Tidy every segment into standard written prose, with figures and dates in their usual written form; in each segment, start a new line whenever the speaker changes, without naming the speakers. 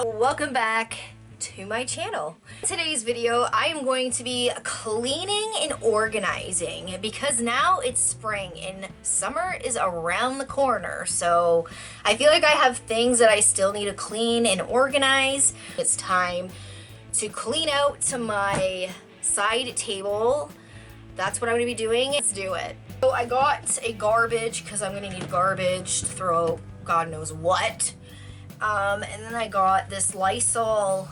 Welcome back to my channel. In today's video, I am going to be cleaning and organizing because now it's spring and summer is around the corner. So I feel like I have things that I still need to clean and organize. It's time to clean out my side table. That's what I'm gonna be doing. Let's do it. So I got a garbage because I'm gonna need garbage to throw God knows what. And then I got this Lysol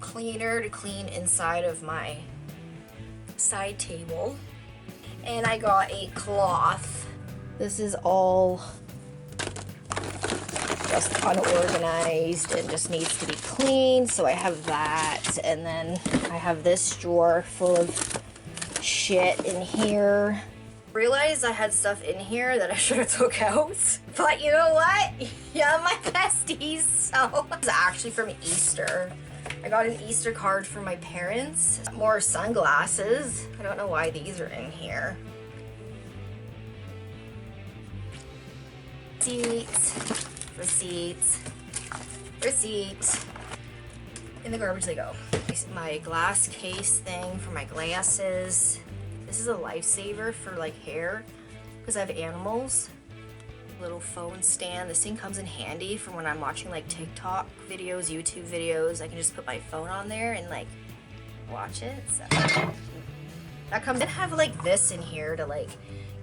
cleaner to clean inside of my side table. And I got a cloth. This is all just unorganized and just needs to be cleaned. So I have that. And then I have this drawer full of shit in here. Realized I had stuff in here that I should have took out, but you know what? Yeah, my besties. So it's actually from Easter. I got an Easter card from my parents. More sunglasses. I don't know why these are in here. Receipts. In the garbage they go. My glass case thing for my glasses. This is a lifesaver for like hair because I have animals. Little phone stand. This thing comes in handy for when I'm watching like TikTok videos, YouTube videos. I can just put my phone on there and like watch it. So that comes. I have like this in here to like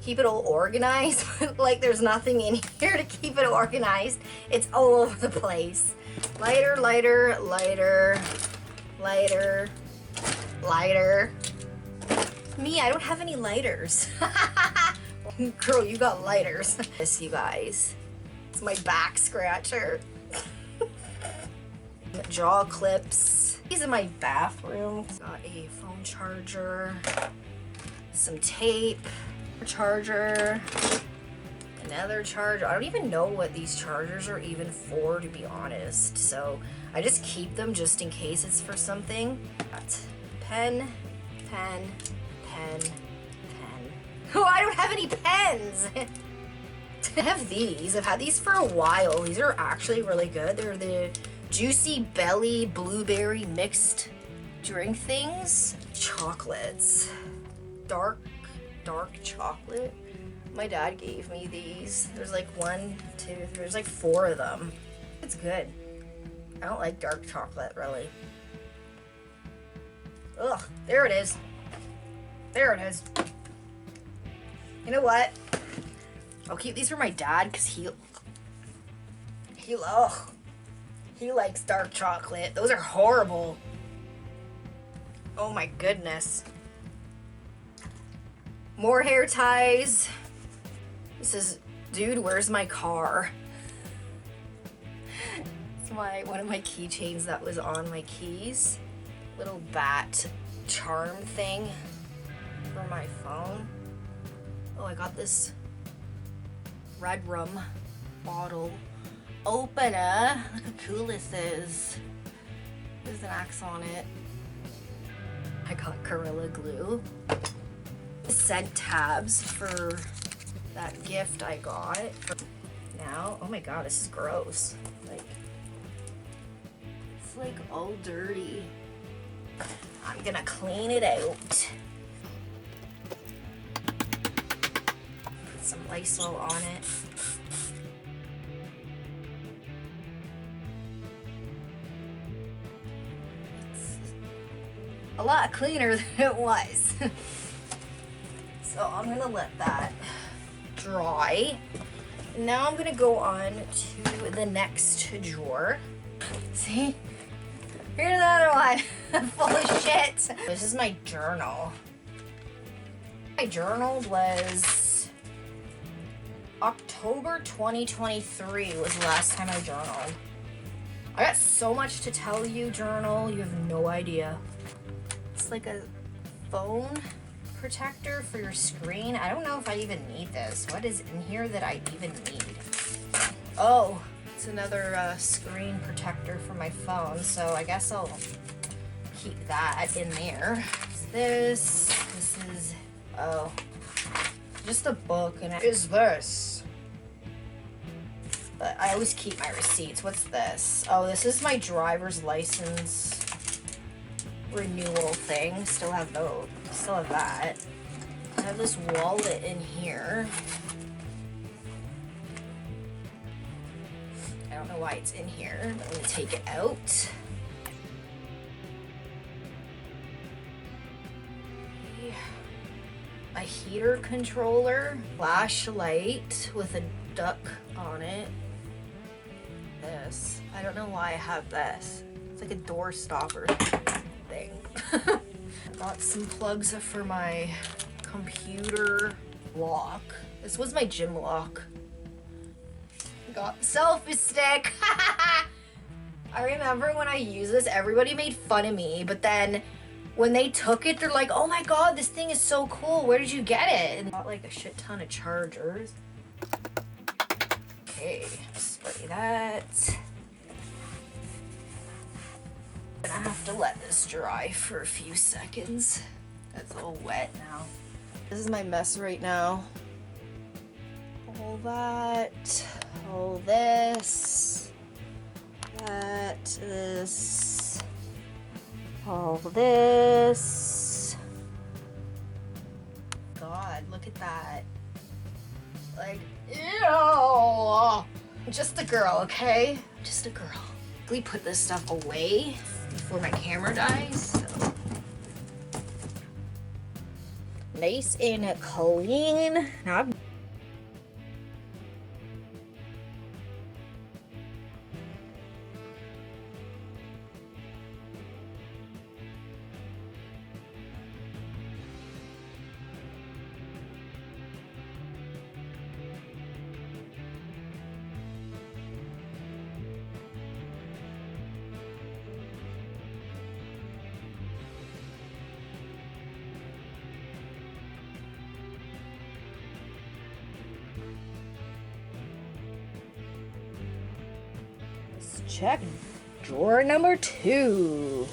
keep it all organized. Like there's nothing in here to keep it organized. It's all over the place. Lighter. Me, I don't have any lighters. Girl, you got lighters. This, you guys. It's my back scratcher. Jaw clips. These in my bathroom. Got a phone charger. Some tape. Charger. Another charger. I don't even know what these chargers are even for, to be honest. So I just keep them just in case it's for something. Got pen. Oh, I don't have any pens. I have these. I've had these for a while. These are actually really good. They're the Juicy Belly Blueberry Mixed Drink things. Chocolates. Dark chocolate. My dad gave me these. There's like 1, 2, there's like 4 of them. It's good. I don't like dark chocolate, really. Ugh, there it is. There it is. You know what? I'll keep these for my dad because he likes dark chocolate. Those are horrible. Oh my goodness. More hair ties. This is, dude, where's my car? It's one of my keychains that was on my keys. Little bat charm thing for my phone. Oh, I got this red rum bottle opener. Look how cool this is. There's an axe on it. I got Gorilla Glue. Scent tabs for that gift I got. Now, oh my god, this is gross. Like, it's like all dirty. I'm gonna clean it out. Put some Lysol on it. It's a lot cleaner than it was. So I'm gonna let that dry. Now I'm gonna go on to the next drawer. See? Here's another one full of shit. This is my journal. My journal was October 2023 was the last time I journaled. I got so much to tell you, journal. You have no idea. It's like a phone protector for your screen. I don't know if I even need this. What is in here that I even need? Oh, it's another screen protector for my phone, so I guess I'll keep that in there. This is, oh, just a book, and is this? But I always keep my receipts. What's this? Oh, this is my driver's license renewal thing. Still have those. Still have that. I have this wallet in here. I don't know why it's in here, but I'm gonna take it out. A heater controller, flashlight with a duck on it. This. I don't know why I have this. It's like a door stopper thing. I got some plugs for my computer lock. This was my gym lock. Got the selfie stick. I remember when I used this, everybody made fun of me, but then when they took it, they're like, oh my god, this thing is so cool. Where did you get it? And got like a shit ton of chargers. Okay, spray that. I'm gonna have to let this dry for a few seconds. It's all wet now. This is my mess right now. All that, all this, that, this, all this. God, look at that. Like, ew. Just a girl, okay? Just a girl. We put this stuff away before my camera dies. So. Nice and clean. Now I'm check drawer number 2.